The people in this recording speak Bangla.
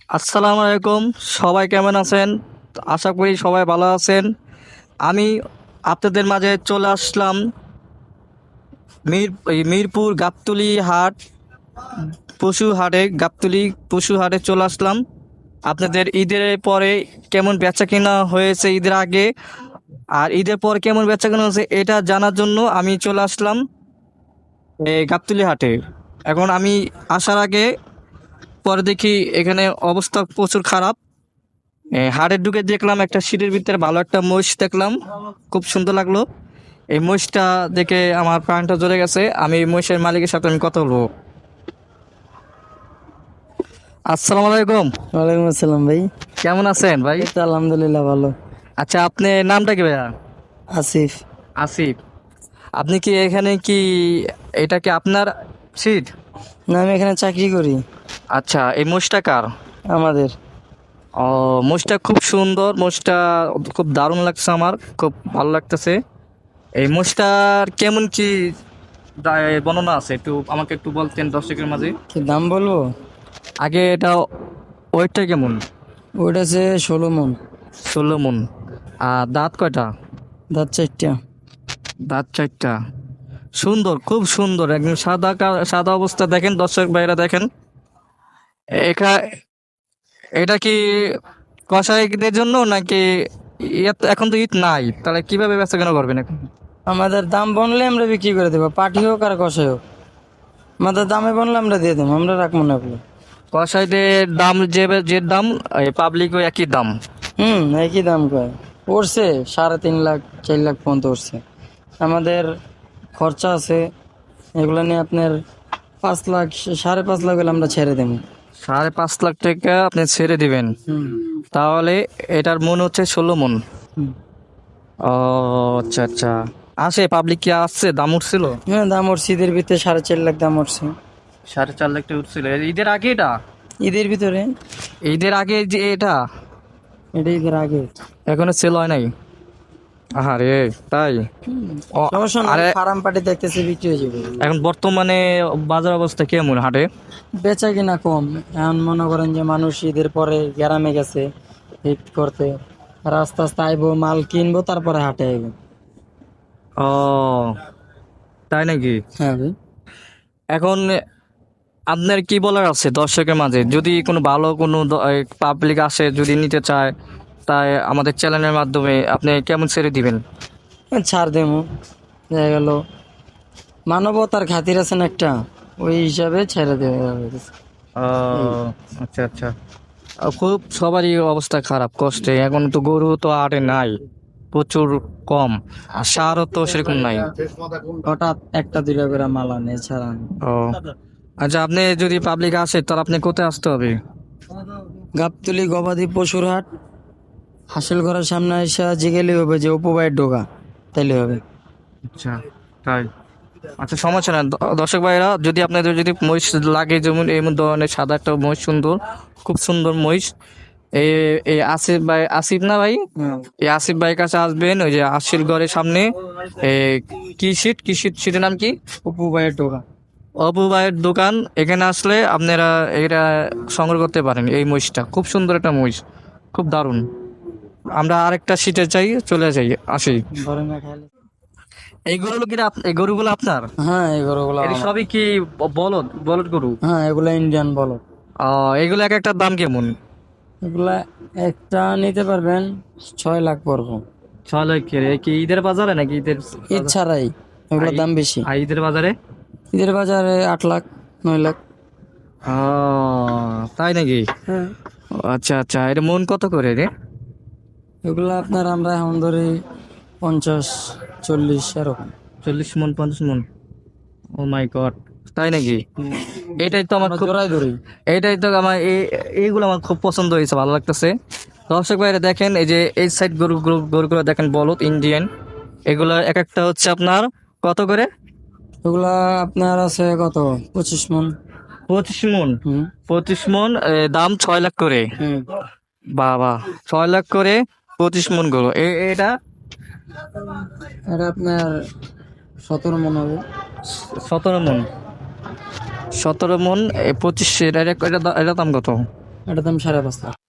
আসসালামু আলাইকুম। সবাই কেমন আছেন? আশা করি সবাই ভালো আছেন। আমি আপনাদের মাঝে চলে আসলাম মিরপুর গাবতলী হাট গাবতলী পশু হাটে চলে আসলাম। আপনাদের ঈদের পরে কেমন বেচা কিনা হয়েছে ঈদের আগে, আর ঈদের পর কেমন বেচা কিনা হয়েছে এটা জানার জন্য আমি চলে আসলাম এই গাবতলী হাটে। এখন আমি আসার আগে পরে দেখি এখানে অবস্থা প্রচুর খারাপ। হাড়ে ঢুকে দেখলাম একটা সিটের ভিতরে ভালো একটা মহিষ দেখলাম, খুব সুন্দর লাগলো। এই মহিষটা দেখে আমার প্রাণটা জ্বলে গেছে। আমি এই মহিষের মালিকের সাথে আমি কথা বলবো। আসসালামু আলাইকুম। ওয়ালাইকুম আসসালাম ভাই। কেমন আছেন ভাই? এই তো আলহামদুলিল্লাহ ভালো। আচ্ছা, আপনার নামটা কি ভাইয়া? আসিফ। আসিফ। আপনি কি এখানে কি, এটা কি আপনার সিট? না, আমি এখানে চাকরি করি। আচ্ছা, এই মহিষটা কার? আমাদের ও, মহিষটা খুব সুন্দর, মহিষটা খুব দারুণ লাগছে, আমার খুব ভালো লাগতেছে। এই মহিষটার কেমন কি বর্ণনা আছে, একটু আমাকে একটু বলতেন দর্শকের মাঝে। কি দাম বলবো? আগে এটা ওয়েটটা কেমন? ওইটা আছে 16 মন। 16 মন। আর দাঁত কয়টা? দাঁত 4টা। দাঁত 4টা। সুন্দর, খুব সুন্দর, একদম সাদা সাদা অবস্থা। দেখেন দর্শক ভাইরা দেখেন, এখা এটা কি কসাইদের জন্য নাকি? এখন তো ঈদ নাই, তাহলে কিভাবে বেচা কেনা করবেন এখন? আমাদের দাম বনলে আমরা বিক্রি করে দেবো, পাটি হোক আর কষাই হোক। আমাদের দামে বনলে আমরা দিয়ে দেবো, আমরা রাখবো না আপনি। কসাইদের দাম যে দাম, পাবলিকও একই দাম। একই দাম কয় পড়ছে 3.5 লাখ 4 লাখ পর্যন্ত উঠছে। আমাদের খরচা আছে, এগুলো নিয়ে আপনার 5 লাখ 5.5 লাখ হলে আমরা ছেড়ে দেবো। 5.5 লাখ টাকা আপনি ছেড়ে দিবেন? হুম তাহলে এটার মন হচ্ছে 16 মন। হুম। ও, আচ্ছা আচ্ছা। পাবলিক কি আসছে? দাম উঠছিল? হ্যাঁ, দাম উঠছে ঈদের ভিতরে 4.5 লাখ দাম উঠছে। 4.5 লাখ টাকা উঠছিল ঈদের আগে? এটা ঈদের ভিতরে, ঈদের আগে যে এটা এটা ঈদের আগে। এখনো সেল হয় নাই? আরে তাই? ও, সমস্যা না, আরে ফার্ম পার্টি দেখতেছি বিক্রি হয়ে যাবে। এখন বর্তমানে বাজার অবস্থা কেমন হাটে? বেচা কিনা কম। এখন মনে করেন যে মানুষ ঈদের পরে গ্রামে গেছে ঈদ করতে, আর আস্তে আস্তে আইবো, মাল কিনবো, তারপরে হাটে আইবো। ও, তাই নাকি? হ্যাঁ ভাই। এখন আপনার কি বলার আছে দর্শকের মাঝে, যদি কোনো ভালো কোনো পাবলিক আসে যদি নিতে চায়, তাই আমাদের চ্যানেলের মাধ্যমে আপনি কেমন ছেড়ে দিবেন? ছাড় দেবো, দেখা গেল মানবতার খাতির আছেন একটা, ওই হিসাবে ছেড়ে দেবে। ও, আচ্ছা আচ্ছা। খুব সবারই অবস্থা খারাপ, কষ্টে। এখন তো গরু তো হাটে নাই, প্রচুর কম। আর সারও তো সেরকম নাই। হঠাৎ একটা দুইটা করে মাল আনে, ছাড়া না। ও, আচ্ছা, আপনি যদি পাবলিক আসে তাহলে আপনি কোথায় আসতে হবে? গাবতলী গবাদি পশুর হাট, হাসিল ঘরের সামনে এসে জিগেলি হবে যে উপবাইয়ের ডোকা, তাইলে হবে। আচ্ছা, তাই? আচ্ছা, সমস্যা না। দর্শক ভাইরা, যদি আপনাদের যদি মহিষ লাগে, যেমন এই ধরনের সাদা একটা মহিষ, সুন্দর, খুব সুন্দর মহিষ, এই এই আসিফ ভাই, আসিফ না ভাই, এই আসিফ ভাইয়ের কাছে আসবেন। ওই যে আশির ঘরের সামনে কি সিটের নাম কি? উপবাইয়ের ডোকা। অপু ভাইয়ের দোকান। এখানে আসলে আপনারা এটা সংগ্রহ করতে পারেন। এই মহিষটা খুব সুন্দর একটা মহিষ, খুব দারুণ। আমরা আরেকটা সিটে চাই, চলে যাই, আসি। ঘরে না খাইলে। এই গরুগুলো আপনার? হ্যাঁ, এই গরুগুলো এটা আমার। সবই কি বলদ বলদ গরু? হ্যাঁ, এগুলা ইন্ডিয়ান বলো। এগুলো এক একটা দাম কেমন? এগুলা একটা নিতে পারবেন 6 লাখ পড়বো। 6 লাখের? কি ঈদের বাজারে নাকি ঈদের ঈদ ছাড়াই এগুলোর দাম বেশি। আর ঈদের বাজারে? ঈদের বাজারে 8 লাখ 9 লাখ। তাই নাকি? হ্যাঁ, আচ্ছা আচ্ছা, এটা মন কত করে রে? এগুলা আপনার আমরা এখন ধরি 50 40 এরকম। 40 মন, 50 মন? ও মাই গড, তাই নাকি? এটাই তো আমার আমরা খুব, জোড়াই ধরি। এইটাই তো আমার এইগুলো আমার খুব পছন্দ হয়েছে, ভালো লাগতেছে। দর্শক ভাইরা দেখেন, এই যে এই সাইড গরুগুলো দেখেন, বলদ ইন্ডিয়ান। এগুলা এক একটা হচ্ছে আপনার কত করে? এগুলা আপনার আছে কত, 25 মন। 25 মন? হুম 25 মন, দাম 6 লাখ করে? হুম। বাবা, 6 লাখ করে 25 মন গরু। এটা এটা আপনার 17 মন হবে। 17 মন? 17 মন 25, এটা এটা এটা দাম কত? এটার দাম 5.5 লাখ।